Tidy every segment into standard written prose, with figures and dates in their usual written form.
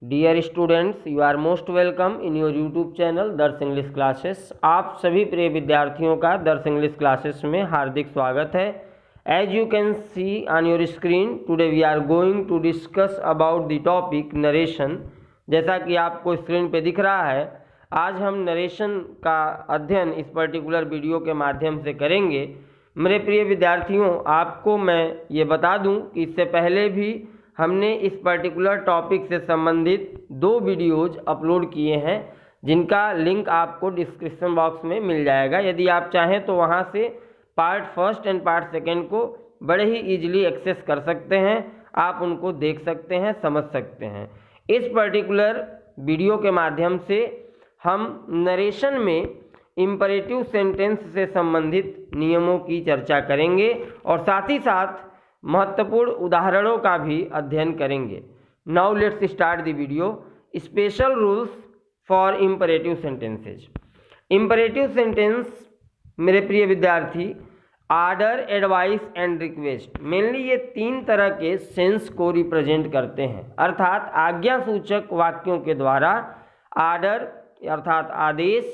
Dear students, you are most welcome in your YouTube channel Darsh English classes. आप सभी प्रिय विद्यार्थियों का दर्श इंग्लिश क्लासेस में हार्दिक स्वागत है। As you can see on your screen, today we are going to discuss about the topic narration. जैसा कि आपको स्क्रीन पे दिख रहा है, आज हम नरेशन का अध्ययन इस पर्टिकुलर वीडियो के माध्यम से करेंगे। मेरे प्रिय विद्यार्थियों, आपको मैं ये बता दूं कि इससे पहले भी हमने इस पर्टिकुलर टॉपिक से संबंधित 2 वीडियोज़ अपलोड किए हैं, जिनका लिंक आपको डिस्क्रिप्शन बॉक्स में मिल जाएगा। यदि आप चाहें तो वहां से part first and part second को बड़े ही ईजिली एक्सेस कर सकते हैं। आप उनको देख सकते हैं, समझ सकते हैं। इस पर्टिकुलर वीडियो के माध्यम से हम नरेशन में इम्परेटिव सेंटेंस से संबंधित नियमों की चर्चा करेंगे और साथ ही साथ महत्वपूर्ण उदाहरणों का भी अध्ययन करेंगे। Now let's start the video. Special rules for imperative sentences. Imperative sentence मेरे प्रिय विद्यार्थी order, advice and request, mainly ये 3 तरह के सेंस को रिप्रेजेंट करते हैं। अर्थात आज्ञा सूचक वाक्यों के द्वारा आर्डर अर्थात आदेश,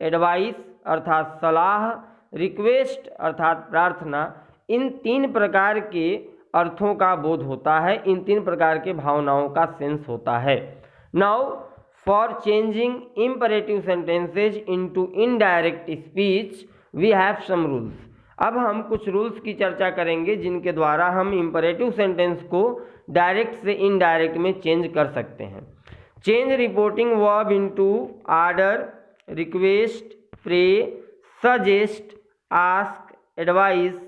एडवाइस अर्थात सलाह, रिक्वेस्ट अर्थात प्रार्थना, इन 3 प्रकार के अर्थों का बोध होता है, इन 3 प्रकार के भावनाओं का सेंस होता है। Now for changing imperative sentences into indirect speech we have some rules. अब हम कुछ रूल्स की चर्चा करेंगे जिनके द्वारा हम इम्परेटिव सेंटेंस को डायरेक्ट से इनडायरेक्ट में चेंज कर सकते हैं। Change reporting verb into order, request, pray, suggest, ask, advice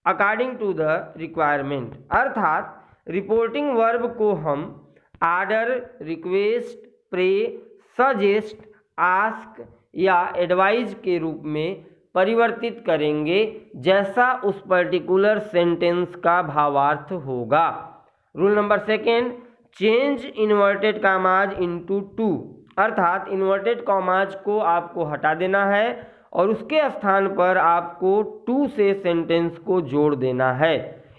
according to the requirement. अर्थात रिपोर्टिंग वर्ब को हम order, request, pray, suggest, ask या एडवाइज के रूप में परिवर्तित करेंगे जैसा उस पर्टिकुलर सेंटेंस का भावार्थ होगा। Rule number 2, change inverted commas into to. अर्थात इन्वर्टेड कॉमाज को आपको हटा देना है और उसके स्थान पर आपको टू से सेंटेंस को जोड़ देना है।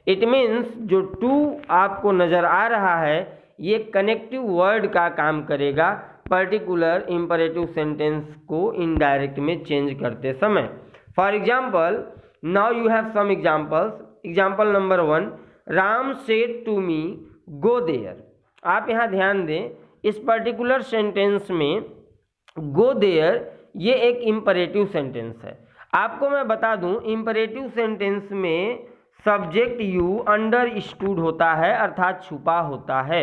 इट मीन्स जो टू आपको नज़र आ रहा है ये कनेक्टिव वर्ड का काम करेगा पर्टिकुलर इम्परेटिव सेंटेंस को इनडायरेक्ट में चेंज करते समय। For example, now you have some examples. Example number 1, Ram said to me go there. आप यहाँ ध्यान दें, इस पर्टिकुलर सेंटेंस में गो देयर ये एक इम्परेटिव सेंटेंस है। आपको मैं बता दूं, इम्परेटिव सेंटेंस में सब्जेक्ट यू अंडरस्टूड होता है अर्थात छुपा होता है।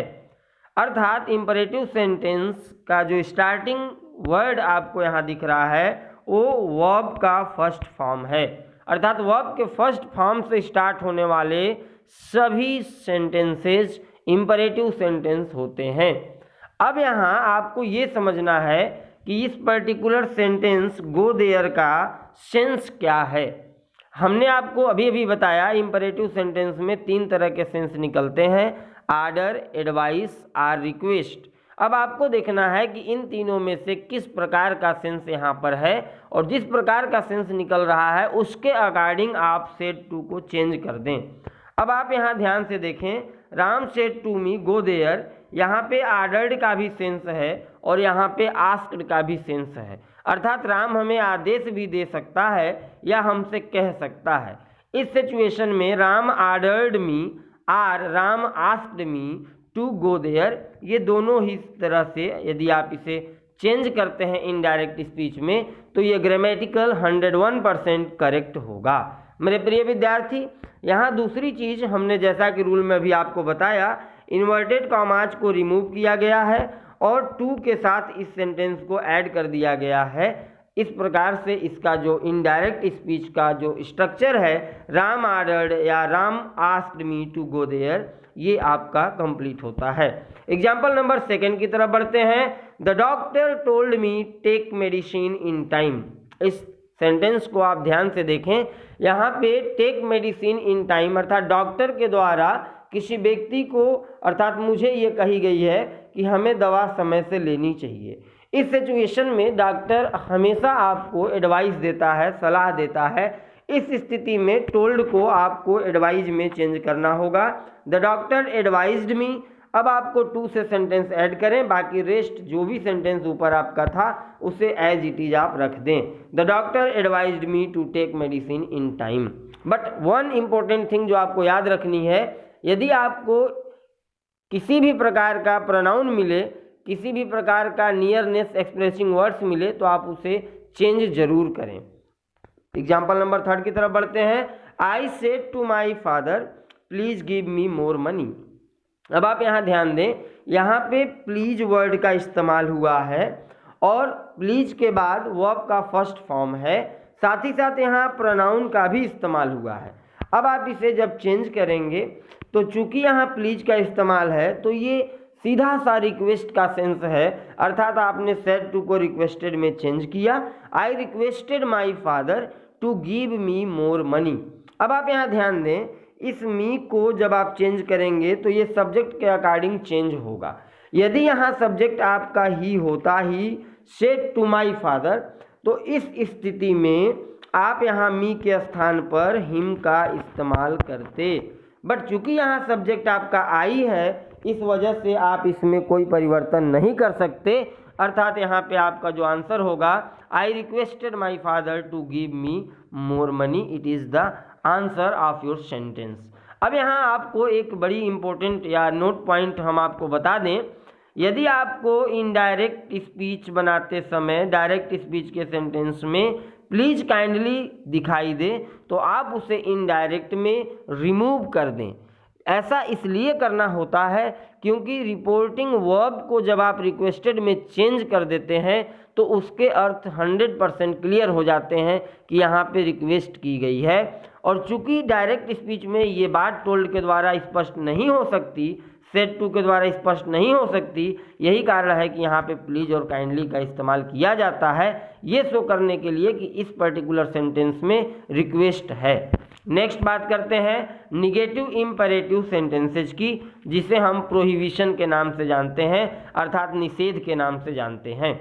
अर्थात इम्परेटिव सेंटेंस का जो स्टार्टिंग वर्ड आपको यहाँ दिख रहा है वो वर्ब का फर्स्ट फॉर्म है। अर्थात वर्ब के फर्स्ट फॉर्म से स्टार्ट होने वाले सभी सेंटेंसेस इम्परेटिव सेंटेंस होते हैं। अब यहाँ आपको ये समझना है कि इस पर्टिकुलर सेंटेंस गो देयर का सेंस क्या है। हमने आपको अभी अभी बताया इम्परेटिव सेंटेंस में 3 तरह के सेंस निकलते हैं, आर्डर, एडवाइस और रिक्वेस्ट। अब आपको देखना है कि इन तीनों में से किस प्रकार का सेंस यहाँ पर है और जिस प्रकार का सेंस निकल रहा है उसके अकॉर्डिंग आप सेड टू को चेंज कर दें। अब आप यहाँ ध्यान से देखें, Ram said to me go there, यहाँ पे आर्डर्ड का भी सेंस है और यहाँ पे आस्क्ड का भी सेंस है। अर्थात राम हमें आदेश भी दे सकता है या हमसे कह सकता है। इस सिचुएशन में राम आर्डर्ड मी और Ram asked me to go there, ये दोनों ही तरह से यदि आप इसे चेंज करते हैं इनडायरेक्ट स्पीच में तो ये ग्रामेटिकल 101% करेक्ट होगा। मेरे प्रिय विद्यार्थी, यहाँ दूसरी चीज़ हमने जैसा कि रूल में भी आपको बताया, इन्वर्टेड कॉमाज को रिमूव किया गया है और टू के साथ इस सेंटेंस को ऐड कर दिया गया है। इस प्रकार से इसका जो इनडायरेक्ट स्पीच का जो स्ट्रक्चर है, राम आर्डर्ड या Ram asked me to go there, ये आपका कंप्लीट होता है। एग्जाम्पल नंबर 2 की तरफ बढ़ते हैं। The doctor told me take medicine in time. इस सेंटेंस को आप ध्यान से देखें, यहाँ पे टेक मेडिसिन इन टाइम अर्थात डॉक्टर के द्वारा किसी व्यक्ति को अर्थात मुझे ये कही गई है कि हमें दवा समय से लेनी चाहिए। इस सिचुएशन में डॉक्टर हमेशा आपको एडवाइस देता है, सलाह देता है। इस स्थिति में टोल्ड को आपको एडवाइज में चेंज करना होगा। द डॉक्टर एडवाइज्ड मी अब आपको टू से सेंटेंस ऐड करें, बाकी रेस्ट जो भी सेंटेंस ऊपर आपका था उसे एज इट इज आप रख दें। The doctor advised me to take medicine in time. But one important thing जो आपको याद रखनी है, यदि आपको किसी भी प्रकार का प्रोनाउन मिले, किसी भी प्रकार का नियरनेस एक्सप्रेसिंग वर्ड्स मिले, तो आप उसे चेंज जरूर करें। एग्जाम्पल नंबर 3 की तरफ बढ़ते हैं। I said to my father please give me more money. अब आप यहाँ ध्यान दें, यहाँ पे प्लीज वर्ड का इस्तेमाल हुआ है और प्लीज के बाद वर्ब का फर्स्ट फॉर्म है, साथ ही साथ यहाँ प्रोनाउन का भी इस्तेमाल हुआ है। अब आप इसे जब चेंज करेंगे तो चूंकि यहाँ प्लीज का इस्तेमाल है तो ये सीधा सा रिक्वेस्ट का सेंस है, अर्थात आपने सेड टू को रिक्वेस्टेड में चेंज किया। I requested my father to give me more money. अब आप यहाँ ध्यान दें, इस मी को जब आप चेंज करेंगे तो ये सब्जेक्ट के अकॉर्डिंग चेंज होगा। यदि यहाँ सब्जेक्ट आपका ही होता he said to my father, तो इस स्थिति में आप यहाँ मी के स्थान पर हिम का इस्तेमाल करते। बट चूंकि यहाँ सब्जेक्ट आपका आई है, इस वजह से आप इसमें कोई परिवर्तन नहीं कर सकते, अर्थात यहाँ पे आपका जो आंसर होगा I requested my father to give me more money, it is the answer of your sentence. अब यहाँ आपको एक बड़ी इंपॉर्टेंट या नोट पॉइंट हम आपको बता दें, यदि आपको इनडायरेक्ट स्पीच बनाते समय डायरेक्ट स्पीच के सेंटेंस में प्लीज काइंडली दिखाई दे तो आप उसे इनडायरेक्ट में रिमूव कर दें। ऐसा इसलिए करना होता है क्योंकि रिपोर्टिंग वर्ब को जब आप रिक्वेस्टेड में चेंज कर देते हैं तो उसके अर्थ 100% क्लियर हो जाते हैं कि यहाँ पे रिक्वेस्ट की गई है। और चूंकि डायरेक्ट स्पीच में ये बात टोल्ड के द्वारा स्पष्ट नहीं हो सकती, सेड टू के द्वारा स्पष्ट नहीं हो सकती, यही कारण है कि यहाँ पे प्लीज और काइंडली का इस्तेमाल किया जाता है, ये शो करने के लिए कि इस पर्टिकुलर सेंटेंस में रिक्वेस्ट है। नेक्स्ट बात करते हैं निगेटिव इम्परेटिव सेंटेंसेज की, जिसे हम प्रोहिबिशन के नाम से जानते हैं, अर्थात निषेध के नाम से जानते हैं।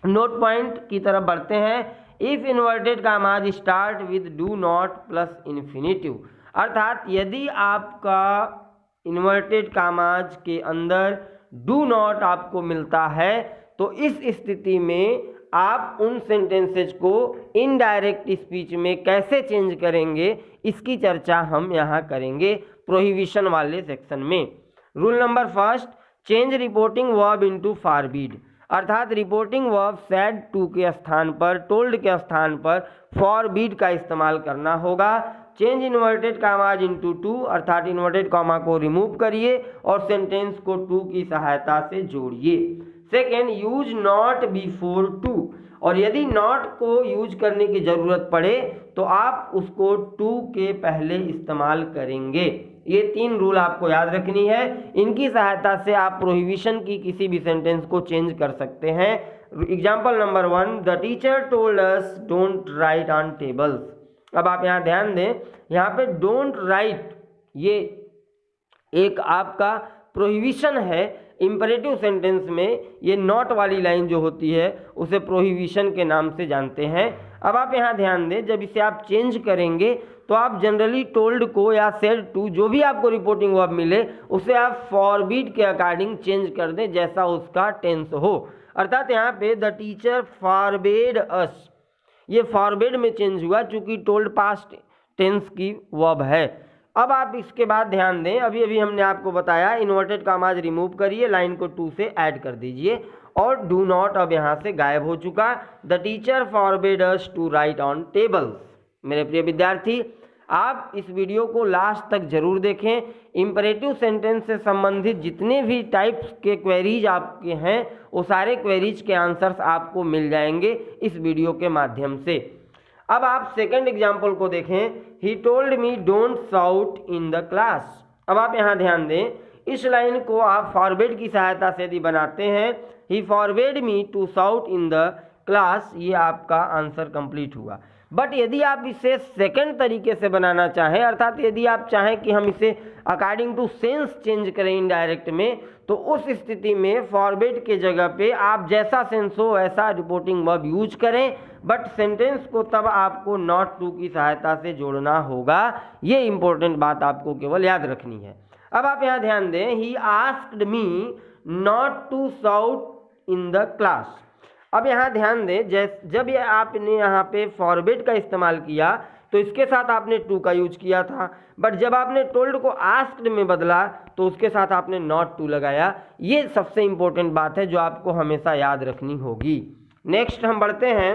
नोट पॉइंट की तरफ बढ़ते हैं। If inverted commas start with do not plus infinitive, अर्थात यदि आपका इन्वर्टेड कामाज के अंदर डू नॉट आपको मिलता है तो इस स्थिति में आप उन सेंटेंसेज को इनडायरेक्ट स्पीच में कैसे चेंज करेंगे, इसकी चर्चा हम यहाँ करेंगे प्रोहिबिशन वाले सेक्शन में। Rule number 1, change reporting verb into forbid, अर्थात रिपोर्टिंग वर्ब सेड टू के स्थान पर, टोल्ड के स्थान पर फॉरबिड का इस्तेमाल करना होगा। Change inverted commas into to, अर्थात इन्वर्टेड कॉमा को रिमूव करिए और सेंटेंस को टू की सहायता से जोड़िए। Second, use not before to, और यदि नॉट को यूज करने की जरूरत पड़े तो आप उसको टू के पहले इस्तेमाल करेंगे। ये 3 रूल आपको याद रखनी है, इनकी सहायता से आप प्रोहिबिशन की किसी भी सेंटेंस को चेंज कर सकते हैं। Example number 1, the teacher told us don't write on tables. अब आप यहाँ ध्यान दें, यहाँ पे डोंट राइट ये एक आपका प्रोहिबिशन है। इंपरेटिव सेंटेंस में ये नॉट वाली लाइन जो होती है उसे प्रोहिबिशन के नाम से जानते हैं। अब आप यहाँ ध्यान दें, जब इसे आप चेंज करेंगे तो आप जनरली टोल्ड को या सेड टू जो भी आपको रिपोर्टिंग वर्ब मिले उसे आप फॉरबिड के अकॉर्डिंग चेंज कर दें जैसा उसका टेंस हो। अर्थात यहाँ पे द टीचर फॉरबेड अस, ये फॉरबेड में चेंज हुआ चूंकि टोल्ड पास्ट टेंस की वर्ब है। अब आप इसके बाद ध्यान दें, अभी अभी हमने आपको बताया इन्वर्टेड कामाज रिमूव करिए, लाइन को टू से ऐड कर दीजिए और डू नॉट अब यहाँ से गायब हो चुका। The teacher forbade us to write on tables. मेरे प्रिय विद्यार्थी, आप इस वीडियो को लास्ट तक जरूर देखें। इंपरेटिव सेंटेंस से संबंधित जितने भी टाइप्स के क्वेरीज आपके हैं वो सारे क्वेरीज के आंसर्स आपको मिल जाएंगे इस वीडियो के माध्यम से। अब आप सेकंड एग्जाम्पल को देखें, he told me don't shout in the class. अब आप यहाँ ध्यान दें, इस लाइन को आप फॉरबेड की सहायता से यदि बनाते हैं, he forbade me to shout in the class, ये आपका आंसर कंप्लीट हुआ। बट यदि आप इसे सेकंड तरीके से बनाना चाहें, अर्थात यदि आप चाहें कि हम इसे अकॉर्डिंग टू सेंस चेंज करें इनडायरेक्ट में, तो उस स्थिति में फॉरबेड के जगह पे आप जैसा सेंस हो वैसा रिपोर्टिंग वर्ब यूज करें, बट सेंटेंस को तब आपको नॉट टू की सहायता से जोड़ना होगा। ये इंपॉर्टेंट बात आपको केवल याद रखनी है। अब आप यहाँ ध्यान दें, he asked me not to shout in the class. अब यहाँ ध्यान दें, जब ये आपने यहाँ पे फॉरबिड का इस्तेमाल किया तो इसके साथ आपने टू का यूज किया था, बट जब आपने टोल्ड को आस्क्ड में बदला तो उसके साथ आपने नॉट टू लगाया। ये सबसे इंपॉर्टेंट बात है जो आपको हमेशा याद रखनी होगी। नेक्स्ट हम बढ़ते हैं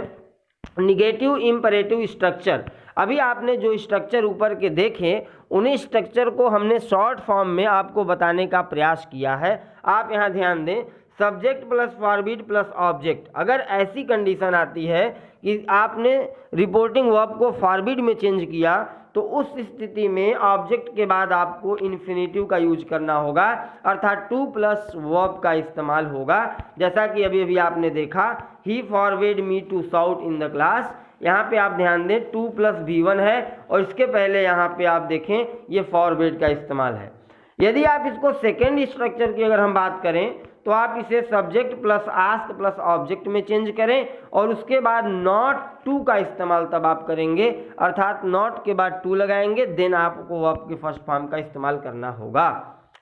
निगेटिव इंपरेटिव स्ट्रक्चर। अभी आपने जो स्ट्रक्चर ऊपर के देखे उन्हीं स्ट्रक्चर को हमने शॉर्ट फॉर्म में आपको बताने का प्रयास किया है। आप यहाँ ध्यान दें, subject plus forbid plus object. अगर ऐसी कंडीशन आती है कि आपने रिपोर्टिंग वर्ब को फॉरबिड में चेंज किया तो उस स्थिति में ऑब्जेक्ट के बाद आपको इन्फिनेटिव का यूज करना होगा, अर्थात टू प्लस वर्ब का इस्तेमाल होगा। जैसा कि अभी अभी आपने देखा, he forbid me to shout in the class. यहाँ पे आप ध्यान दें, टू प्लस V1 है और इसके पहले यहाँ पे आप देखें ये फॉरबिड का इस्तेमाल है। यदि आप इसको सेकेंड स्ट्रक्चर की अगर हम बात करें तो आप इसे subject plus ask plus object में चेंज करें और उसके बाद नॉट टू का इस्तेमाल तब आप करेंगे, अर्थात नॉट के बाद टू लगाएंगे, देन आपको वर्ब के फर्स्ट फॉर्म का इस्तेमाल करना होगा।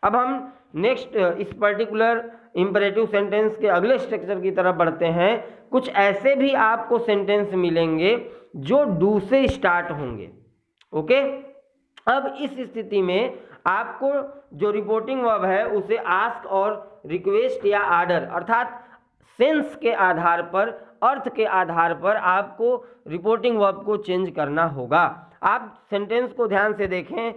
अब हम नेक्स्ट इस पर्टिकुलर इंपरेटिव सेंटेंस के अगले स्ट्रक्चर की तरफ बढ़ते हैं। कुछ ऐसे भी आपको सेंटेंस मिलेंगे जो डू से स्टार्ट होंगे। ओके, अब इस स्थिति में आपको जो रिपोर्टिंग वर्ब है उसे आस्क और रिक्वेस्ट या आर्डर, अर्थात सेंस के आधार पर, अर्थ के आधार पर आपको रिपोर्टिंग वर्ब को चेंज करना होगा। आप सेंटेंस को ध्यान से देखें,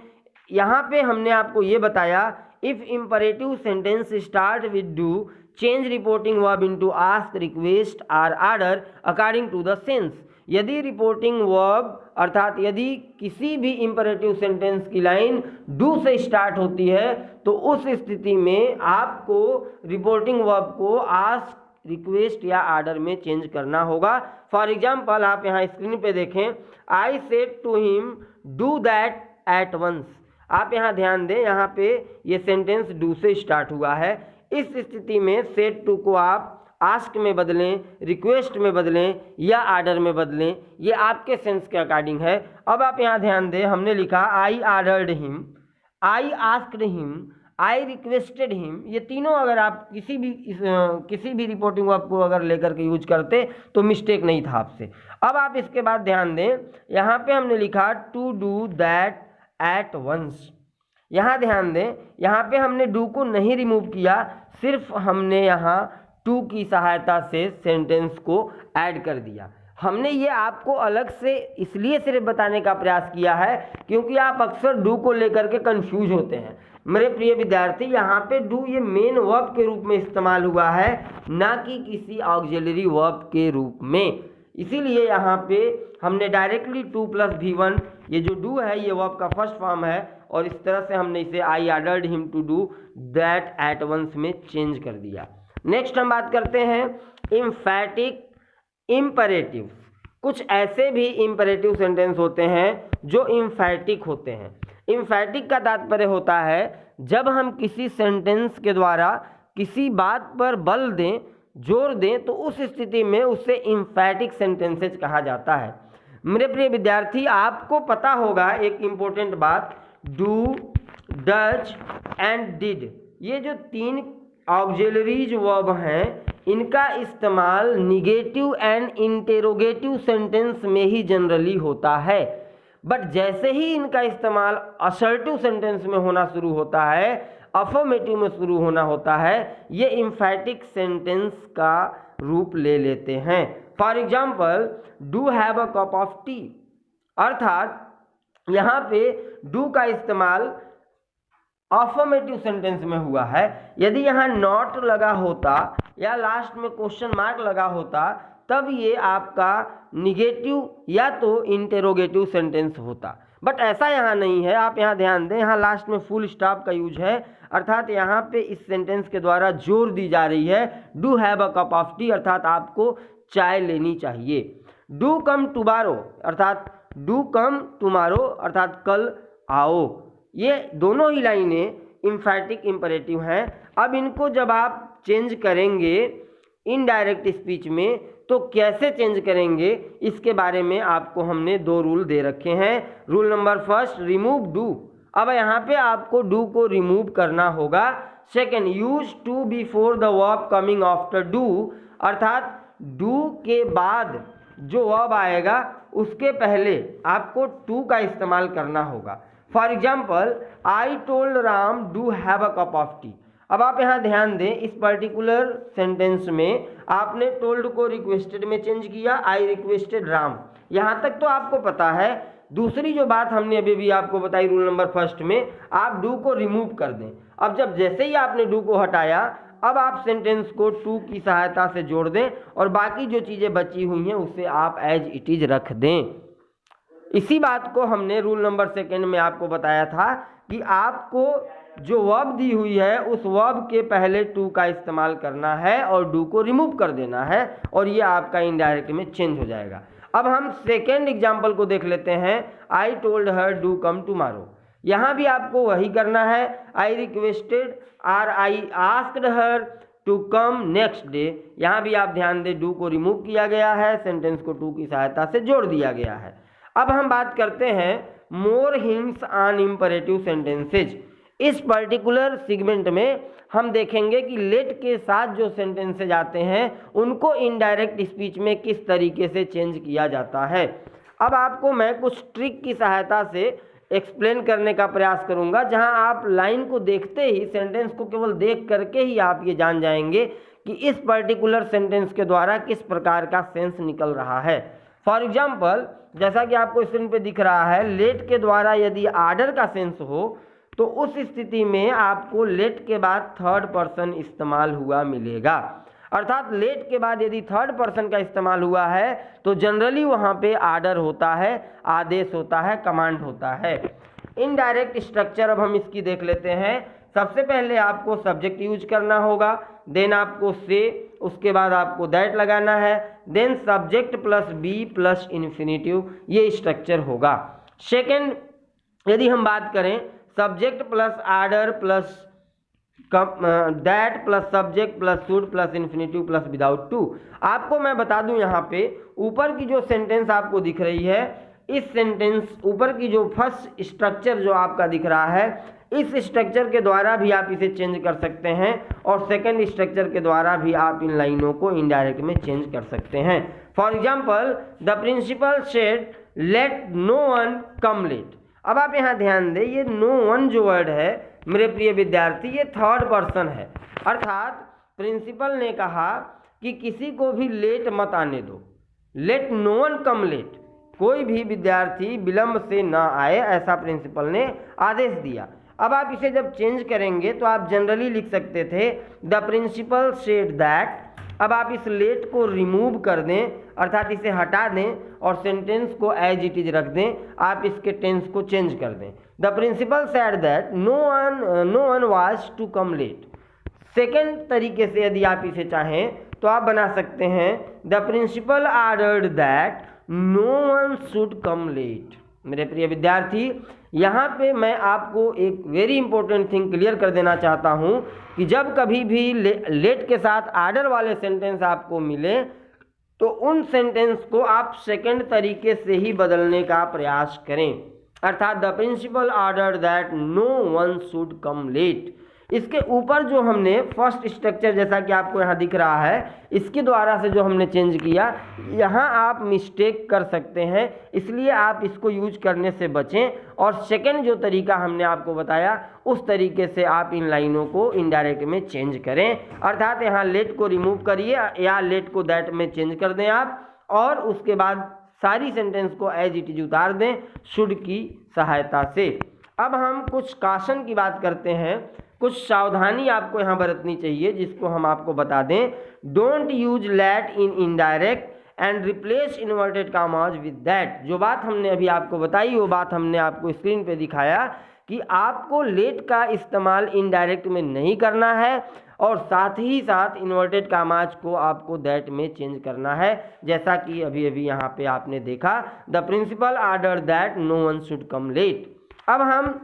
यहाँ पे हमने आपको ये बताया, if imperative sentence start with do change reporting verb into ask, request और order according to the sense. यदि रिपोर्टिंग वर्ब अर्थात यदि किसी भी इंपरेटिव सेंटेंस की लाइन डू से स्टार्ट होती है तो उस स्थिति में आपको रिपोर्टिंग वर्ब को आस्क, रिक्वेस्ट या आर्डर में चेंज करना होगा। फॉर एग्जाम्पल आप यहाँ स्क्रीन पे देखें, I said to him do that at once. आप यहाँ ध्यान दें, यहाँ पे ये सेंटेंस डू से स्टार्ट हुआ है। इस स्थिति में सेड टू को आप आस्क में बदलें, रिक्वेस्ट में बदलें या आर्डर में बदलें, ये आपके सेंस के अकॉर्डिंग है। अब आप यहाँ ध्यान दें, हमने लिखा I ordered him, I asked him, I requested him. ये तीनों अगर आप किसी भी रिपोर्टिंग वर्ब को अगर लेकर के यूज करते तो मिस्टेक नहीं था आपसे। अब आप इसके बाद ध्यान दें, यहाँ पे हमने लिखा to do that at once. यहाँ ध्यान दें, यहाँ पे हमने डू को नहीं रिमूव किया, सिर्फ हमने यहाँ टू की सहायता से सेंटेंस को ऐड कर दिया। हमने ये आपको अलग से इसलिए सिर्फ बताने का प्रयास किया है क्योंकि आप अक्सर डू को लेकर के कंफ्यूज होते हैं। मेरे प्रिय विद्यार्थी, यहाँ पे डू ये मेन वर्ब के रूप में इस्तेमाल हुआ है, ना कि किसी ऑक्सिलरी वर्ब के रूप में। इसीलिए यहाँ पे हमने डायरेक्टली टू प्लस V1, ये जो डू है ये वर्ब का फर्स्ट फॉर्म है, और इस तरह से हमने इसे I ordered him to do that at once में चेंज कर दिया। नेक्स्ट हम बात करते हैं इम्फैटिक इम्परेटिव। कुछ ऐसे भी इम्परेटिव सेंटेंस होते हैं जो इम्फैटिक होते हैं। इम्फैटिक का तात्पर्य होता है जब हम किसी सेंटेंस के द्वारा किसी बात पर बल दें, जोर दें, तो उस स्थिति में उसे इम्फैटिक सेंटेंसेज कहा जाता है। मेरे प्रिय विद्यार्थी, आपको पता होगा एक इम्पोर्टेंट बात, डू, डज एंड डिड, ये जो तीन ऑक्सिलरीज वर्ब हैं इनका इस्तेमाल निगेटिव एंड इंटेरोगेटिव सेंटेंस में ही जनरली होता है, बट जैसे ही इनका इस्तेमाल असर्टिव सेंटेंस में होना शुरू होता है, अफर्मेटिव में शुरू होना होता है, ये इम्फैटिक सेंटेंस का रूप ले लेते हैं। For example, do have a cup of T, अर्थात यहाँ पे डू का इस्तेमाल अफर्मेटिव सेंटेंस में हुआ है। यदि यहाँ नॉट लगा होता या लास्ट में क्वेश्चन मार्क लगा होता तब ये आपका निगेटिव या तो इंटेरोगेटिव सेंटेंस होता, बट ऐसा यहाँ नहीं है। आप यहाँ ध्यान दें, यहाँ लास्ट में फुल स्टॉप का यूज है, अर्थात यहाँ पे इस सेंटेंस के द्वारा जोर दी जा रही है do have a cup of T, अर्थात आपको चाय लेनी चाहिए। डू कम टुमारो, अर्थात डू कम टुमारो, अर्थात कल आओ। ये दोनों ही लाइनें इम्फैटिक इम्परेटिव हैं। अब इनको जब आप चेंज करेंगे इनडायरेक्ट स्पीच में तो कैसे चेंज करेंगे, इसके बारे में आपको हमने दो रूल दे रखे हैं। Rule number first, remove do, अब यहाँ पे आपको डू को रिमूव करना होगा। Second, use to before the verb coming after do, अर्थात डू के बाद जो वर्ब आएगा उसके पहले आपको टू का इस्तेमाल करना होगा। For example, I told Ram do have a cup of T. अब आप यहाँ ध्यान दें, इस पर्टिकुलर सेंटेंस में आपने टोल्ड को रिक्वेस्टेड में चेंज किया, आई रिक्वेस्टेड राम, यहाँ तक तो आपको पता है। दूसरी जो बात हमने अभी भी आपको बताई रूल नंबर फर्स्ट में, आप डू को रिमूव कर दें। अब जब जैसे ही आपने डू को हटाया, अब आप सेंटेंस को टू की सहायता से जोड़ दें और बाकी जो चीज़ें बची हुई हैं उसे आप एज इट इज रख दें। इसी बात को हमने रूल नंबर सेकेंड में आपको बताया था कि आपको जो वर्ब दी हुई है उस वर्ब के पहले टू का इस्तेमाल करना है और डू को रिमूव कर देना है, और ये आपका इनडायरेक्ट में चेंज हो जाएगा। अब हम सेकेंड एग्जाम्पल को देख लेते हैं। I told her do come tomorrow. यहाँ भी आपको वही करना है। आई रिक्वेस्टेड और I asked her to come next day. यहाँ भी आप ध्यान दें, डू को रिमूव किया गया है, सेंटेंस को टू की सहायता से जोड़ दिया गया है। अब हम बात करते हैं मोर हिंट्स ऑन इंपरेटिव सेंटेंसेज। इस पर्टिकुलर सेगमेंट में हम देखेंगे कि लेट के साथ जो सेंटेंसेज आते हैं उनको इनडायरेक्ट स्पीच में किस तरीके से चेंज किया जाता है। अब आपको मैं कुछ ट्रिक की सहायता से एक्सप्लेन करने का प्रयास करूंगा, जहां आप लाइन को देखते ही, सेंटेंस को केवल देख करके ही आप ये जान जाएंगे कि इस पर्टिकुलर सेंटेंस के द्वारा किस प्रकार का सेंस निकल रहा है। फॉर एग्जाम्पल, जैसा कि आपको स्क्रीन पे दिख रहा है, लेट के द्वारा यदि आर्डर का सेंस हो तो उस स्थिति में आपको लेट के बाद थर्ड पर्सन इस्तेमाल हुआ मिलेगा। अर्थात लेट के बाद यदि थर्ड पर्सन का इस्तेमाल हुआ है तो जनरली वहाँ पे आर्डर होता है, आदेश होता है, कमांड होता है। इनडायरेक्ट स्ट्रक्चर अब हम इसकी देख लेते हैं। सबसे पहले आपको सब्जेक्ट यूज करना होगा, देन आपको से, उसके बाद आपको दैट लगाना है, then subject plus be plus infinitive, ये स्ट्रक्चर होगा। सेकेंड, यदि हम बात करें subject plus order plus that plus subject plus should plus infinitive plus without to. आपको मैं बता दूं, यहाँ पे ऊपर की जो सेंटेंस आपको दिख रही है, इस सेंटेंस ऊपर की जो फर्स्ट स्ट्रक्चर जो आपका दिख रहा है, इस स्ट्रक्चर के द्वारा भी आप इसे चेंज कर सकते हैं और सेकेंड स्ट्रक्चर के द्वारा भी आप इन लाइनों को इनडायरेक्ट में चेंज कर सकते हैं। For example, the principal said let no one come late. अब आप यहाँ ध्यान दें, ये नो वन जो वर्ड है मेरे प्रिय विद्यार्थी, ये थर्ड पर्सन है। अर्थात प्रिंसिपल ने कहा कि किसी को भी लेट मत आने दो, late no one come late, कोई भी विद्यार्थी विलंब से ना आए, ऐसा प्रिंसिपल ने आदेश दिया। अब आप इसे जब चेंज करेंगे तो आप जनरली लिख सकते थे द प्रिंसिपल सेड दैट। अब आप इस लेट को रिमूव कर दें, अर्थात इसे हटा दें और सेंटेंस को एज इट इज रख दें, आप इसके टेंस को चेंज कर दें। The principal said that no one was to come late. Second तरीके से यदि आप इसे चाहें तो आप बना सकते हैं the principal ordered that no one should come late. मेरे प्रिय विद्यार्थी, यहाँ पे मैं आपको एक वेरी इंपॉर्टेंट थिंग क्लियर कर देना चाहता हूँ कि जब कभी भी लेट के साथ आर्डर वाले सेंटेंस आपको मिले तो उन सेंटेंस को आप सेकंड तरीके से ही बदलने का प्रयास करें। अर्थात the principal order that no one should come late. इसके ऊपर जो हमने फर्स्ट स्ट्रक्चर, जैसा कि आपको यहाँ दिख रहा है, इसके द्वारा से जो हमने चेंज किया, यहाँ आप मिस्टेक कर सकते हैं, इसलिए आप इसको यूज करने से बचें और सेकंड जो तरीका हमने आपको बताया उस तरीके से आप इन लाइनों को इनडायरेक्ट में चेंज करें। अर्थात यहाँ लेट को रिमूव करिए या लेट को दैट में चेंज कर दें आप, और उसके बाद सारी सेंटेंस को एज इट इज उतार दें शुड की सहायता से। अब हम कुछ काशन की बात करते हैं। कुछ सावधानी आपको यहाँ बरतनी चाहिए जिसको हम आपको बता दें। Don't use let in indirect and replace inverted commas with that. जो बात हमने अभी आपको बताई वो बात हमने आपको स्क्रीन पे दिखाया कि आपको लेट का इस्तेमाल इनडायरेक्ट में नहीं करना है और साथ ही साथ इन्वर्टेड कॉमास को आपको दैट में चेंज करना है, जैसा कि अभी अभी यहाँ पे आपने देखा the principal order that no one should come late. अब हम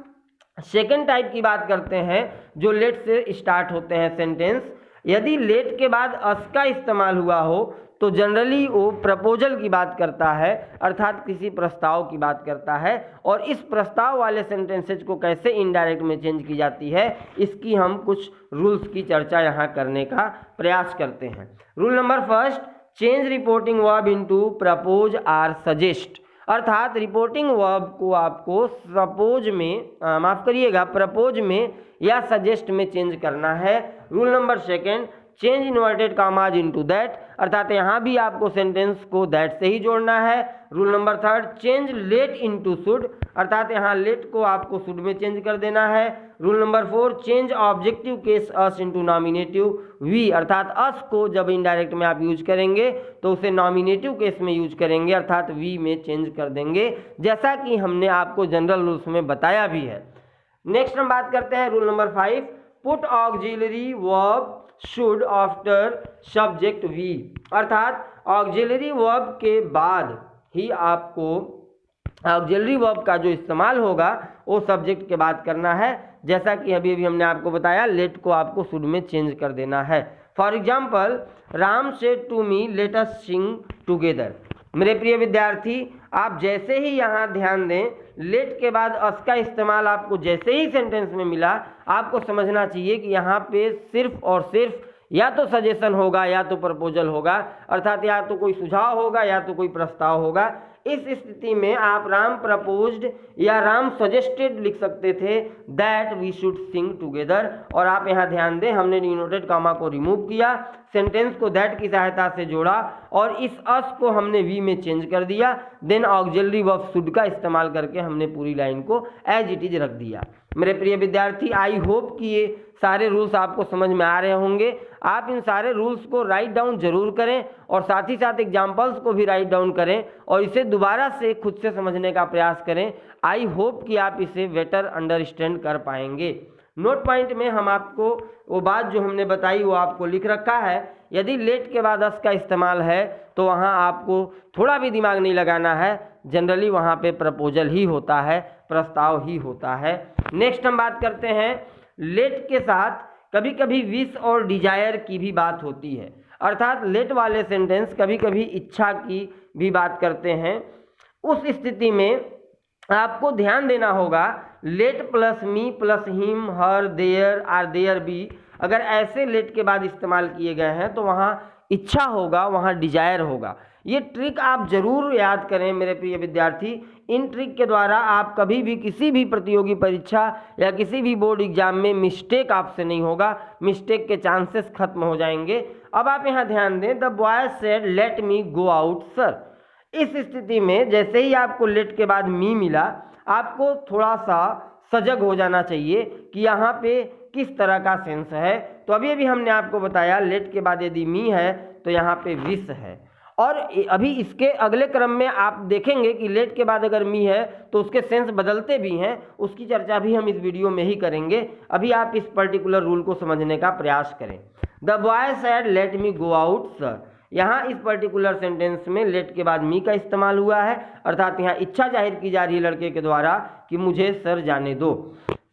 सेकेंड टाइप की बात करते हैं जो लेट से स्टार्ट होते हैं सेंटेंस। यदि लेट के बाद अस का इस्तेमाल हुआ हो तो जनरली वो प्रपोजल की बात करता है, अर्थात किसी प्रस्ताव की बात करता है। और इस प्रस्ताव वाले सेंटेंसेज को कैसे इनडायरेक्ट में चेंज की जाती है, इसकी हम कुछ रूल्स की चर्चा यहाँ करने का प्रयास करते हैं। Rule number first, change reporting verb into propose or suggest, अर्थात रिपोर्टिंग वर्ब को आपको सपोज में प्रपोज में या सजेस्ट में चेंज करना है। Rule number second, change inverted commas into that, अर्थात यहाँ भी आपको सेंटेंस को दैट से ही जोड़ना है। Rule number third, change let into should, अर्थात यहाँ लेट को आपको शुड में चेंज कर देना है। Rule number four, change objective case us into nominative we, अर्थात अस को जब इनडायरेक्ट में आप यूज करेंगे तो उसे नॉमिनेटिव केस में यूज करेंगे, अर्थात वी में चेंज कर देंगे, जैसा कि हमने आपको जनरल रूल्स में बताया भी है। नेक्स्ट हम बात करते हैं rule number 5, put auxiliary verb should after subject we, अर्थात ऑक्सिलरी वर्ब के बाद ही आपको ऑक्सिलरी वर्ब का जो इस्तेमाल होगा वो सब्जेक्ट के बाद करना है, जैसा कि अभी अभी हमने आपको बताया लेट को आपको शुड में चेंज कर देना है। For example, Ram said to me let us sing together. मेरे प्रिय विद्यार्थी, आप जैसे ही यहाँ ध्यान दें, लेट के बाद अस का इस्तेमाल आपको जैसे ही सेंटेंस में मिला, आपको समझना चाहिए कि यहाँ पे सिर्फ और सिर्फ या तो सजेशन होगा या तो प्रपोजल होगा, अर्थात या तो कोई सुझाव होगा या तो कोई प्रस्ताव होगा। इस स्थिति में आप राम प्रपोज्ड या राम सजेस्टेड लिख सकते थे that we should sing together, और आप यहाँ ध्यान दें हमने डिनोटेड कॉमा को रिमूव किया, सेंटेंस को दैट की सहायता से जोड़ा और इस अस को हमने वी में चेंज कर दिया, देन ऑक्सिलरी वर्ब शुड का इस्तेमाल करके हमने पूरी लाइन को एज इट इज रख दिया। मेरे प्रिय विद्यार्थी, आई होप कि ये सारे रूल्स आपको समझ में आ रहे होंगे। आप इन सारे रूल्स को राइट डाउन जरूर करें और साथ ही साथ एग्जाम्पल्स को भी राइट डाउन करें और इसे दोबारा से खुद से समझने का प्रयास करें। आई होप कि आप इसे बेटर अंडरस्टैंड कर पाएंगे। नोट पॉइंट में हम आपको वो बात जो हमने बताई वो आपको लिख रखा है। यदि लेट के बाद अस का इस्तेमाल है तो वहाँ आपको थोड़ा भी दिमाग नहीं लगाना है, जनरली वहाँ पे प्रपोजल ही होता है, प्रस्ताव ही होता है। नेक्स्ट हम बात करते हैं, लेट के साथ कभी कभी विश और डिजायर की भी बात होती है, अर्थात लेट वाले सेंटेंस कभी कभी इच्छा की भी बात करते हैं। उस स्थिति में आपको ध्यान देना होगा let plus me plus him her there are there be, अगर ऐसे लेट के बाद इस्तेमाल किए गए हैं तो वहाँ इच्छा होगा, वहाँ डिजायर होगा। ये ट्रिक आप जरूर याद करें मेरे प्रिय विद्यार्थी। इन ट्रिक के द्वारा आप कभी भी किसी भी प्रतियोगी परीक्षा या किसी भी बोर्ड एग्जाम में मिस्टेक आपसे नहीं होगा, मिस्टेक के चांसेस खत्म हो जाएंगे। अब आप यहाँ ध्यान दें, the boy said let me go out sir. इस स्थिति में जैसे ही आपको लेट के बाद मी मिला, आपको थोड़ा सा सजग हो जाना चाहिए कि यहाँ पे किस तरह का सेंस है। तो अभी हमने आपको बताया लेट के बाद यदि मी है तो यहाँ पे विश है, और अभी इसके अगले क्रम में आप देखेंगे कि लेट के बाद अगर मी है तो उसके सेंस बदलते भी हैं, उसकी चर्चा भी हम इस वीडियो में ही करेंगे। अभी आप इस पर्टिकुलर रूल को समझने का प्रयास करें। The boy said let me go out sir, यहाँ इस पर्टिकुलर सेंटेंस में लेट के बाद मी का इस्तेमाल हुआ है, अर्थात यहाँ इच्छा जाहिर की जा रही है लड़के के द्वारा कि मुझे सर जाने दो।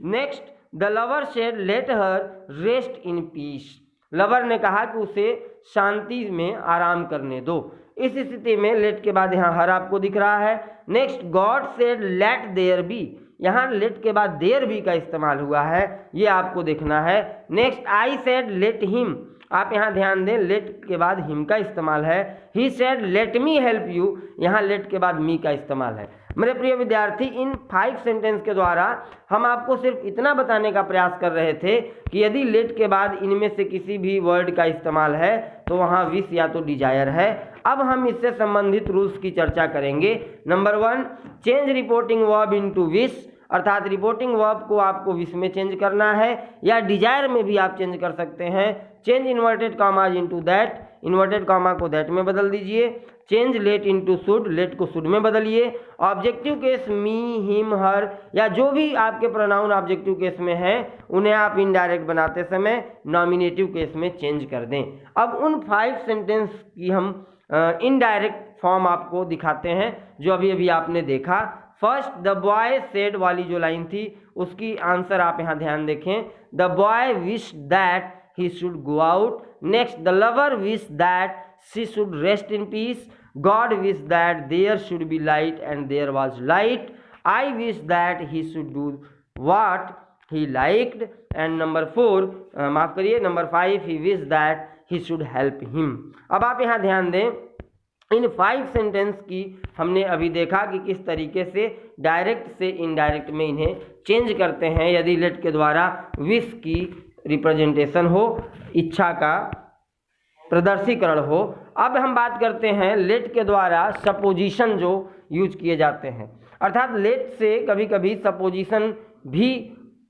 Next, the lover said let her rest in peace, lover ने कहा कि उसे शांति में आराम करने दो। इस स्थिति में लेट के बाद यहाँ हर आपको दिख रहा है। Next, God said let there be, यहाँ लेट के बाद देयर बी का इस्तेमाल हुआ है, ये आपको देखना है। Next, I said let him, आप यहाँ ध्यान दें लेट के बाद हिम का इस्तेमाल है। He said let me help you, यहाँ लेट के बाद मी का इस्तेमाल है। मेरे प्रिय विद्यार्थी, इन 5 सेंटेंस के द्वारा हम आपको सिर्फ इतना बताने का प्रयास कर रहे थे कि यदि लेट के बाद इनमें से किसी भी वर्ड का इस्तेमाल है तो वहाँ विश या तो डिजायर है। अब हम इससे संबंधित रूल्स की चर्चा करेंगे। Number 1, change reporting verb into wish, अर्थात रिपोर्टिंग वर्ब को आपको विश में चेंज करना है या डिजायर में भी आप चेंज कर सकते हैं। Change inverted commas into that, inverted comma को दैट में बदल दीजिए। Change let into should, let को शुड में बदलिए। Objective case me him her या जो भी आपके प्रोनाउन ऑब्जेक्टिव केस में हैं उन्हें आप इनडायरेक्ट बनाते समय नॉमिनेटिव केस में चेंज कर दें। अब उन 5 सेंटेंस की हम इनडायरेक्ट फॉर्म आपको दिखाते हैं जो अभी आपने देखा। फर्स्ट, द बॉय सेड वाली जो लाइन थी उसकी आंसर आप यहाँ ध्यान देखें। The boy wish that he should go out. Next, the lover wished that she should rest in peace. God wished that there should be light and there was light. I wish that he should do what he liked. And number 4, माफ करिए, number 5, he wished that he should help him. अब आप यहाँ ध्यान दें, इन 5 sentence की हमने अभी देखा कि किस तरीके से डायरेक्ट से इनडायरेक्ट में इन्हें चेंज करते हैं यदि लेट के द्वारा विश की रिप्रेजेंटेशन हो, इच्छा का प्रदर्शीकरण हो। अब हम बात करते हैं लेट के द्वारा सपोजिशन जो यूज किए जाते हैं, अर्थात लेट से कभी कभी सपोजिशन भी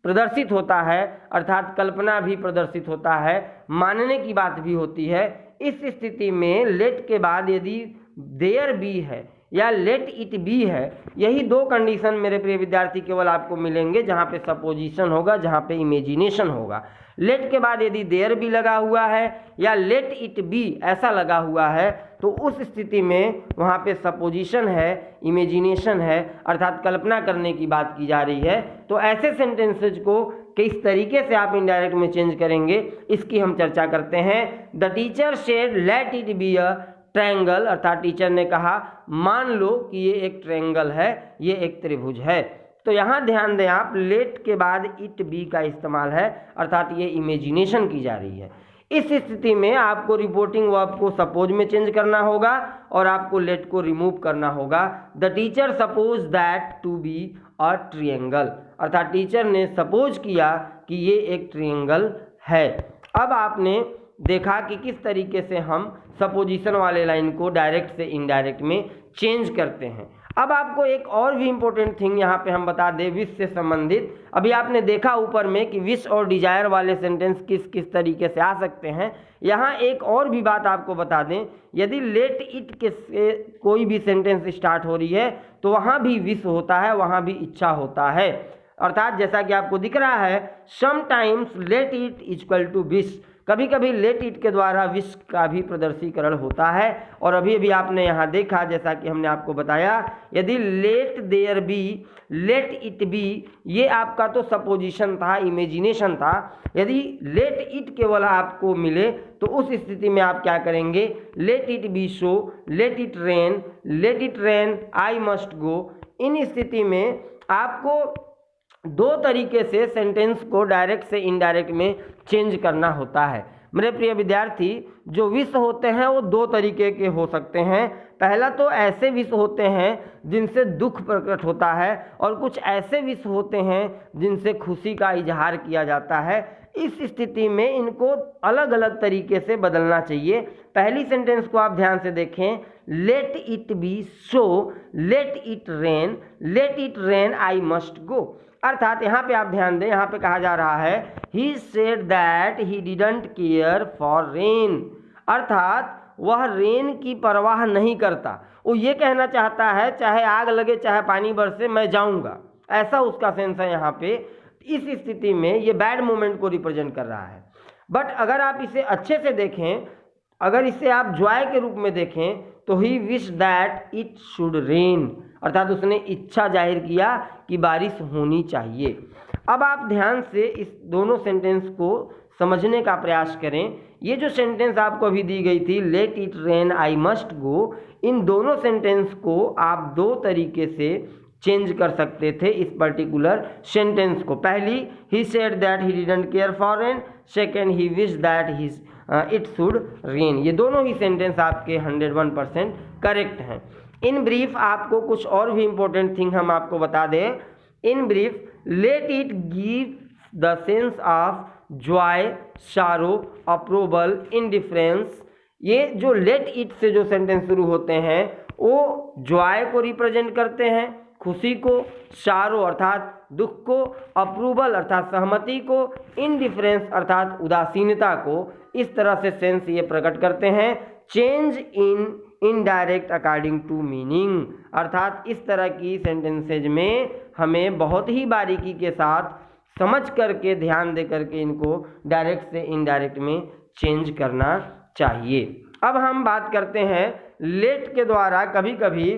प्रदर्शित होता है, अर्थात कल्पना भी प्रदर्शित होता है, मानने की बात भी होती है। इस स्थिति में लेट के बाद यदि देयर बी है या लेट इट बी है, यही 2 कंडीशन मेरे प्रिय विद्यार्थी केवल आपको मिलेंगे जहाँ पे सपोजिशन होगा, जहाँ पे इमेजिनेशन होगा। लेट के बाद यदि देयर बी लगा हुआ है या लेट इट बी ऐसा लगा हुआ है, तो उस स्थिति में वहाँ पे सपोजिशन है, इमेजिनेशन है, अर्थात कल्पना करने की बात की जा रही है। तो ऐसे सेंटेंसेज को किस तरीके से आप इनडायरेक्ट में चेंज करेंगे, इसकी हम चर्चा करते हैं। The teacher said let it B a triangle, अर्थात टीचर ने कहा मान लो कि ये एक ट्रायंगल है, ये एक त्रिभुज है। तो यहाँ ध्यान दें आप, लेट के बाद इट बी का इस्तेमाल है, अर्थात ये इमेजिनेशन की जा रही है। इस स्थिति में आपको रिपोर्टिंग वर्ब को सपोज में चेंज करना होगा और आपको लेट को रिमूव करना होगा। The teacher suppose that to be a triangle, अर्थात टीचर ने सपोज किया कि ये एक ट्रायंगल है। अब आपने देखा कि किस तरीके से हम सपोजिशन वाले लाइन को डायरेक्ट से इनडायरेक्ट में चेंज करते हैं। अब आपको एक और भी इम्पोर्टेंट थिंग यहाँ पे हम बता दें विश से संबंधित। अभी आपने देखा ऊपर में कि विश और डिजायर वाले सेंटेंस किस किस तरीके से आ सकते हैं। यहाँ एक और भी बात आपको बता दें, यदि लेट इट के से कोई भी सेंटेंस स्टार्ट हो रही है तो वहाँ भी विश होता है, वहाँ भी इच्छा होता है। अर्थात जैसा कि आपको दिख रहा है, sometimes let it equal to wish, कभी कभी लेट इट के द्वारा विश का भी प्रदर्शीकरण होता है। और अभी अभी आपने यहाँ देखा, जैसा कि हमने आपको बताया, यदि let there be, let it be, ये आपका तो सपोजिशन था, इमेजिनेशन था। यदि लेट इट केवल आपको मिले तो उस स्थिति में आप क्या करेंगे, let it be so, let it rain, I must go. इन स्थिति में आपको 2 तरीके से सेंटेंस को डायरेक्ट से इनडायरेक्ट में चेंज करना होता है। मेरे प्रिय विद्यार्थी, जो विश होते हैं वो 2 तरीके के हो सकते हैं। पहला तो ऐसे विश होते हैं जिनसे दुख प्रकट होता है, और कुछ ऐसे विश होते हैं जिनसे खुशी का इजहार किया जाता है। इस स्थिति में इनको अलग अलग तरीके से बदलना चाहिए। पहली सेंटेंस को आप ध्यान से देखें, late it be so, let it rain, I must गो। अर्थात यहाँ पे आप ध्यान दें, यहाँ पे कहा जा रहा है he said that he didn't care for rain, अर्थात वह रेन की परवाह नहीं करता। वो ये कहना चाहता है चाहे आग लगे चाहे पानी बरसे मैं जाऊँगा, ऐसा उसका सेंस है यहाँ पे। इस स्थिति में ये बैड मोमेंट को रिप्रेजेंट कर रहा है। बट अगर आप इसे अच्छे से देखें, अगर इसे आप जॉय के रूप में देखें, तो he wish that it should rain, अर्थात उसने इच्छा जाहिर किया कि बारिश होनी चाहिए। अब आप ध्यान से इस दोनों सेंटेंस को समझने का प्रयास करें। ये जो सेंटेंस आपको अभी दी गई थी, let it rain, I must go, इन दोनों सेंटेंस को आप 2 तरीके से चेंज कर सकते थे इस पर्टिकुलर सेंटेंस को। पहली, he said that he didn't care for rain, second, he wish that it should rain. ये दोनों ही सेंटेंस आपके 101% करेक्ट हैं। इन ब्रीफ आपको कुछ और भी इम्पोर्टेंट थिंग हम आपको बता दें। In brief, let it give the sense of joy, sorrow, approval, indifference. ये जो लेट इट से जो सेंटेंस शुरू होते हैं वो जॉय को रिप्रेजेंट करते हैं, खुशी को, शारो अर्थात दुख को, अप्रूवल अर्थात सहमति को, इंडिफरेंस अर्थात उदासीनता को। इस तरह से सेंस ये प्रकट करते हैं। Change in indirect according to meaning, अर्थात इस तरह की सेंटेंसेज में हमें बहुत ही बारीकी के साथ समझ करके, ध्यान दे करके इनको डायरेक्ट से इनडायरेक्ट में चेंज करना चाहिए। अब हम बात करते हैं लेट के द्वारा कभी कभी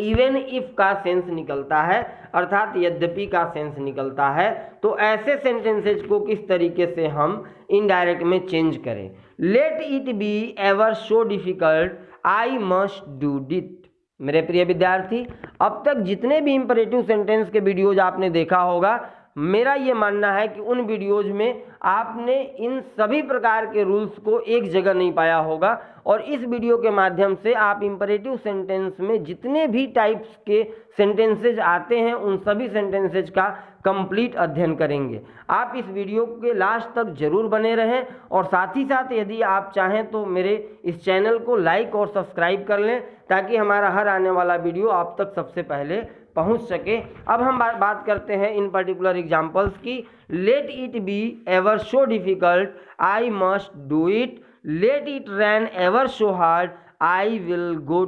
इवन इफ का सेंस निकलता है, अर्थात यद्यपि का सेंस निकलता है। तो ऐसे सेंटेंसेज को किस तरीके से हम इनडायरेक्ट में चेंज करें। Late it be ever so difficult I must do it. मेरे प्रिय विद्यार्थी, अब तक जितने भी इंपरेटिव सेंटेंस के वीडियोज आपने देखा होगा, मेरा ये मानना है कि उन वीडियोज में आपने इन सभी प्रकार के रूल्स को एक जगह नहीं पाया होगा, और इस वीडियो के माध्यम से आप इंपरेटिव सेंटेंस में जितने भी टाइप्स के सेंटेंसेज आते हैं उन सभी सेंटेंसेज का कंप्लीट अध्ययन करेंगे। आप इस वीडियो के लास्ट तक जरूर बने रहें, और साथ ही साथ यदि आप चाहें तो मेरे इस चैनल को लाइक और सब्सक्राइब कर लें, ताकि हमारा हर आने वाला वीडियो आप तक सबसे पहले पहुंच सके। अब हम बात करते हैं इन पर्टिकुलर एग्जाम्पल्स की। Let it be ever so difficult I must do it. Let it rain ever so hard I will go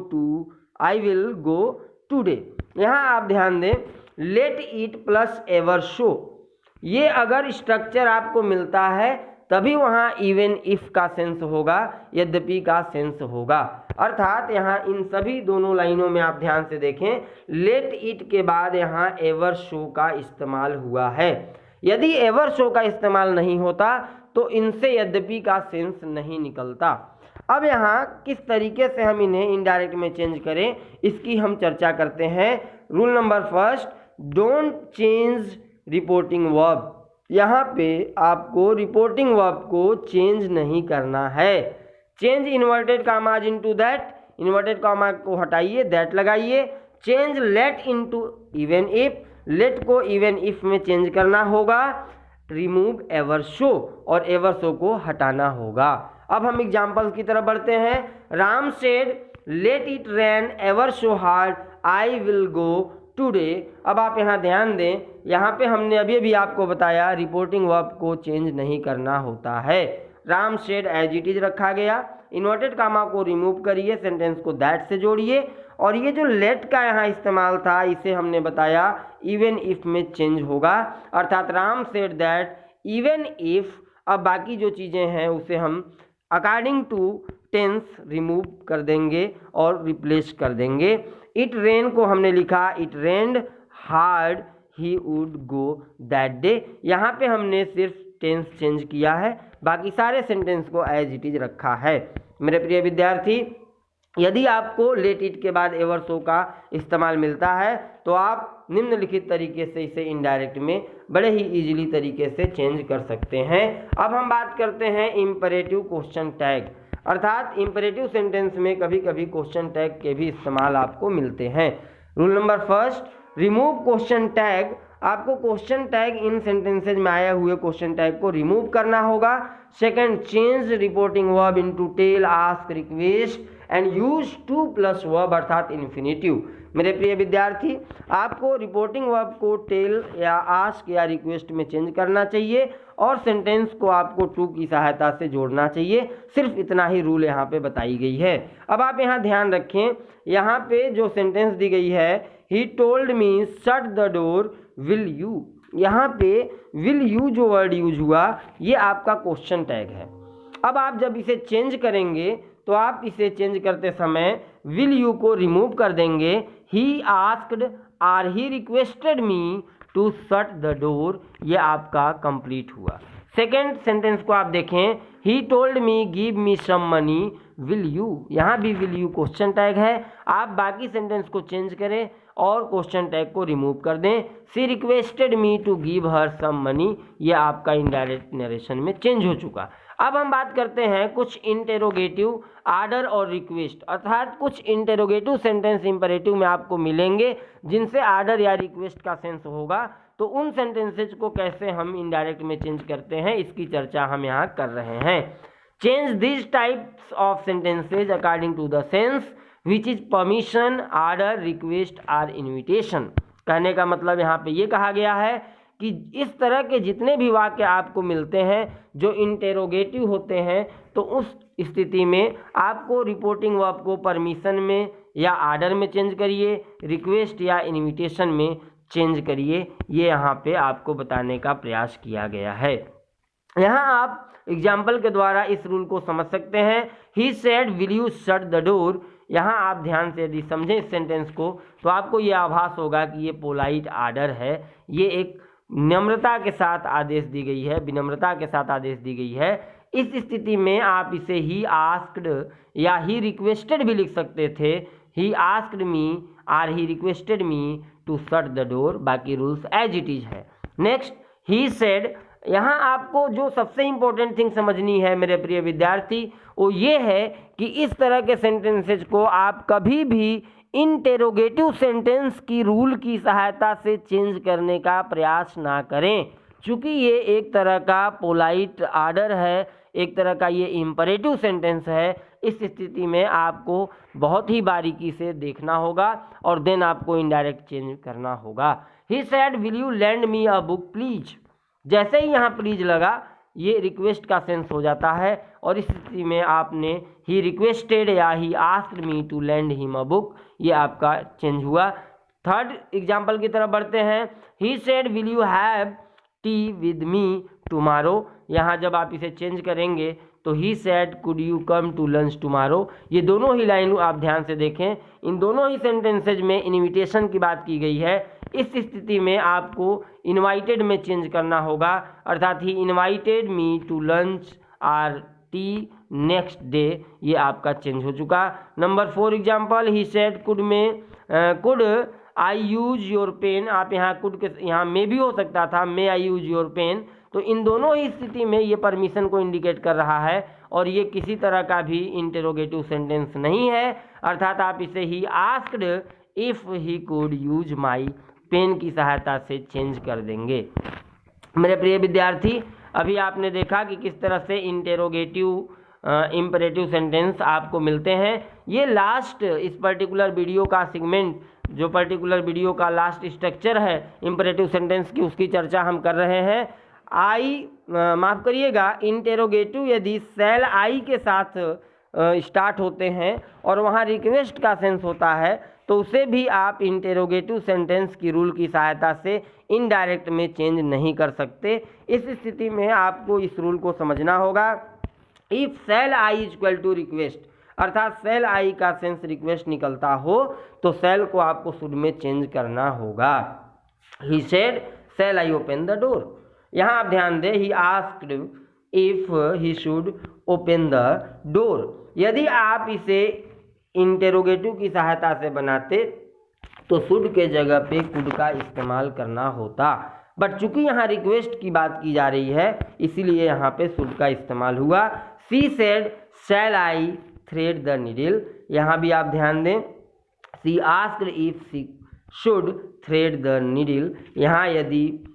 today. यहाँ आप ध्यान दें, let it plus ever so, ये अगर स्ट्रक्चर आपको मिलता है तभी वहाँ इवन इफ का सेंस होगा, यद्यपि का सेंस होगा। अर्थात यहाँ इन सभी दोनों लाइनों में आप ध्यान से देखें, लेट इट के बाद यहाँ एवर शो का इस्तेमाल हुआ है। यदि एवर शो का इस्तेमाल नहीं होता तो इनसे यद्यपि का सेंस नहीं निकलता। अब यहाँ किस तरीके से हम इन्हें इनडायरेक्ट में चेंज करें, इसकी हम चर्चा करते हैं। Rule number first, don't change reporting verb. यहाँ पे आपको रिपोर्टिंग वर्ब को चेंज नहीं करना है। Change inverted commas into that, inverted comma को हटाइए, दैट लगाइए। Change let into even if, let को इवन इफ में चेंज करना होगा। रिमूव एवर शो, और एवर शो को हटाना होगा। अब हम एग्जाम्पल की तरफ बढ़ते हैं। Ram said let it rain ever so hard I will go today. अब आप यहाँ ध्यान दें, यहाँ पे हमने अभी आपको बताया रिपोर्टिंग वर्ब को चेंज नहीं करना होता है। Ram said as it is रखा गया, इन्वर्टेड कामा को रिमूव करिए, सेंटेंस को दैट से जोड़िए, और ये जो लेट का यहाँ इस्तेमाल था इसे हमने बताया इवन इफ में चेंज होगा। अर्थात Ram said that even if, अब बाकी जो चीज़ें हैं उसे हम अकॉर्डिंग टू टेंस रिमूव कर देंगे और रिप्लेस कर देंगे। इट रेन को हमने लिखा it rained hard he would go that day. यहाँ पे हमने सिर्फ टेंस चेंज किया है, बाकी सारे सेंटेंस को एज इट इज रखा है। मेरे प्रिय विद्यार्थी, यदि आपको लेट इट के बाद एवर सो का इस्तेमाल मिलता है तो आप निम्नलिखित तरीके से इसे इनडायरेक्ट में बड़े ही इजीली तरीके से चेंज कर सकते हैं। अब हम बात करते हैं इंपरेटिव क्वेश्चन टैग। अर्थात इंपरेटिव सेंटेंस में कभी कभी क्वेश्चन टैग के भी इस्तेमाल आपको मिलते हैं। Rule number first, remove question tag. आपको क्वेश्चन टैग इन सेंटेंसेज में आए हुए क्वेश्चन टैग को रिमूव करना होगा। Second, change reporting verb into tell, ask, request and use to plus verb अर्थात इन्फिनेटिव। मेरे प्रिय विद्यार्थी, आपको रिपोर्टिंग वर्ब को टेल या आस्क या रिक्वेस्ट में चेंज करना चाहिए और सेंटेंस को आपको टू की सहायता से जोड़ना चाहिए। सिर्फ इतना ही रूल यहाँ पे बताई गई है। अब आप यहाँ ध्यान रखें, यहाँ पे जो सेंटेंस दी गई है, ही told me shut the door will you, यहाँ पे विल यू जो वर्ड यूज हुआ ये आपका क्वेश्चन टैग है। अब आप जब इसे चेंज करेंगे तो आप इसे चेंज करते समय विल यू को रिमूव कर देंगे। He asked or he requested me to shut the door, ये आपका कंप्लीट हुआ। सेकेंड सेंटेंस को आप देखें, he told me give me some money will you, यहाँ भी विल यू क्वेश्चन टैग है। आप बाकी सेंटेंस को चेंज करें और क्वेश्चन टैग को रिमूव कर दें। She requested me to give her some money, ये आपका इनडायरेक्ट नरेशन में चेंज हो चुका। अब हम बात करते हैं कुछ इंटेरोगेटिव, आर्डर और रिक्वेस्ट। अर्थात कुछ इंटेरोगेटिव सेंटेंस इंपरेटिव में आपको मिलेंगे जिनसे आर्डर या रिक्वेस्ट का सेंस होगा। तो उन सेंटेंसेज को कैसे हम इनडायरेक्ट में चेंज करते हैं इसकी चर्चा हम यहाँ कर रहे हैं। Change this types of sentences according to the sense which is permission, order, request और इन्विटेशन। कहने का मतलब यहाँ पे ये कहा गया है कि इस तरह के जितने भी वाक्य आपको मिलते हैं जो इंटेरोगेटिव होते हैं, तो उस स्थिति में आपको रिपोर्टिंग वर्ब को परमिशन में या आर्डर में चेंज करिए, रिक्वेस्ट या इन्विटेशन में चेंज करिए। ये यहाँ पे आपको बताने का प्रयास किया गया है। यहाँ आप एग्जाम्पल के द्वारा इस रूल को समझ सकते हैं। He said will you shut the door, यहाँ आप ध्यान से यदि समझें इस सेंटेंस को तो आपको ये आभास होगा कि ये पोलाइट आर्डर है, ये एक नम्रता के साथ आदेश दी गई है, विनम्रता के साथ आदेश दी गई है। इस स्थिति में आप इसे ही आस्क्ड या ही रिक्वेस्टेड भी लिख सकते थे। ही आस्क्ड मी और he requested me to shut the door, बाकी रूल्स एज इट इज है। नेक्स्ट ही सेड, यहाँ आपको जो सबसे इंपॉर्टेंट थिंग समझनी है मेरे प्रिय विद्यार्थी वो ये है कि इस तरह के सेंटेंसेज को आप कभी भी इंटेरोगेटिव सेंटेंस की रूल की सहायता से चेंज करने का प्रयास ना करें, क्योंकि ये एक तरह का पोलाइट आर्डर है, एक तरह का ये इम्परेटिव सेंटेंस है। इस स्थिति में आपको बहुत ही बारीकी से देखना होगा और देन आपको इनडायरेक्ट चेंज करना होगा। He said will you land me a book please, जैसे ही यहाँ प्लीज लगा ये रिक्वेस्ट का सेंस हो जाता है और इस स्थिति में आपने ही रिक्वेस्टेड या he asked me to lend him a book, ये आपका चेंज हुआ। थर्ड एग्जाम्पल की तरफ बढ़ते हैं। He said will you have tea with me tomorrow, यहाँ जब आप इसे चेंज करेंगे तो he said could you come to lunch tomorrow. ये दोनों ही लाइन आप ध्यान से देखें, इन दोनों ही सेंटेंसेज में इनविटेशन की बात की गई है। इस स्थिति में आपको इनवाइटेड में चेंज करना होगा, अर्थात he invited me to lunch or tea next day, ये आपका चेंज हो चुका। Number 4 example, he said could I use your pen, आप यहाँ कुड के यहाँ मे भी हो सकता था, मे आई यूज योर पेन, तो इन दोनों ही स्थिति में ये परमिशन को इंडिकेट कर रहा है और ये किसी तरह का भी इंटेरोगेटिव सेंटेंस नहीं है, अर्थात आप इसे he asked if he could use my pen की सहायता से चेंज कर देंगे। मेरे प्रिय विद्यार्थी, अभी आपने देखा कि किस तरह से इंटेरोगेटिव इम्परेटिव सेंटेंस आपको मिलते हैं। ये लास्ट इस पर्टिकुलर वीडियो का सेगमेंट, जो पर्टिकुलर वीडियो का लास्ट स्ट्रक्चर है इम्परेटिव सेंटेंस की, उसकी चर्चा हम कर रहे हैं। माफ़ करिएगा, इंटेरोगेटिव यदि सेल आई के साथ स्टार्ट होते हैं और वहाँ रिक्वेस्ट का सेंस होता है तो उसे भी आप इंटेरोगेटिव सेंटेंस की रूल की सहायता से इनडायरेक्ट में चेंज नहीं कर सकते। इस स्थिति में आपको इस रूल को समझना होगा। If shall I is equal to request, अर्थात सेल आई का सेंस रिक्वेस्ट निकलता हो तो सेल को आपको शुड में चेंज करना होगा। He said shall I open the door, यहाँ आप ध्यान दें, he asked if he should open the door. यदि आप इसे इंटेरोगेटिव की सहायता से बनाते तो शुड के जगह पे कुड का इस्तेमाल करना होता, बट चूंकि यहाँ रिक्वेस्ट की बात की जा रही है इसीलिए यहाँ पे शुड का इस्तेमाल हुआ। She said shall I thread the needle, यहाँ भी आप ध्यान दें, she asked if she should thread the needle, यहाँ यदि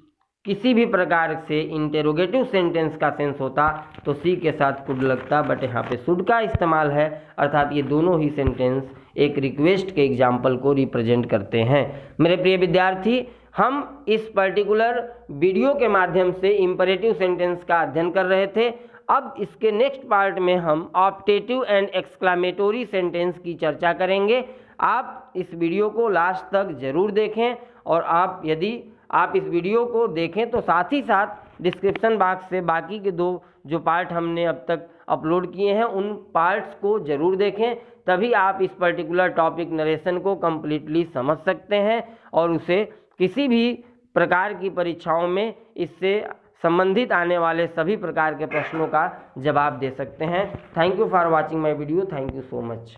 किसी भी प्रकार से इंटेरोगेटिव सेंटेंस का सेंस होता तो सी के साथ कुड लगता, बट यहाँ पे शुड का इस्तेमाल है, अर्थात ये दोनों ही सेंटेंस एक रिक्वेस्ट के एग्जाम्पल को रिप्रेजेंट करते हैं। मेरे प्रिय विद्यार्थी, हम इस पर्टिकुलर वीडियो के माध्यम से इंपरेटिव सेंटेंस का अध्ययन कर रहे थे। अब इसके नेक्स्ट पार्ट में हम ऑप्टेटिव एंड एक्सक्लामेटोरी सेंटेंस की चर्चा करेंगे। आप इस वीडियो को लास्ट तक जरूर देखें और यदि आप इस वीडियो को देखें तो साथ ही साथ डिस्क्रिप्शन बॉक्स से बाकी के 2 जो पार्ट हमने अब तक अपलोड किए हैं उन पार्ट्स को ज़रूर देखें, तभी आप इस पर्टिकुलर टॉपिक नरेशन को कम्प्लीटली समझ सकते हैं और उसे किसी भी प्रकार की परीक्षाओं में इससे संबंधित आने वाले सभी प्रकार के प्रश्नों का जवाब दे सकते हैं। Thank you for watching my video. Thank you so much.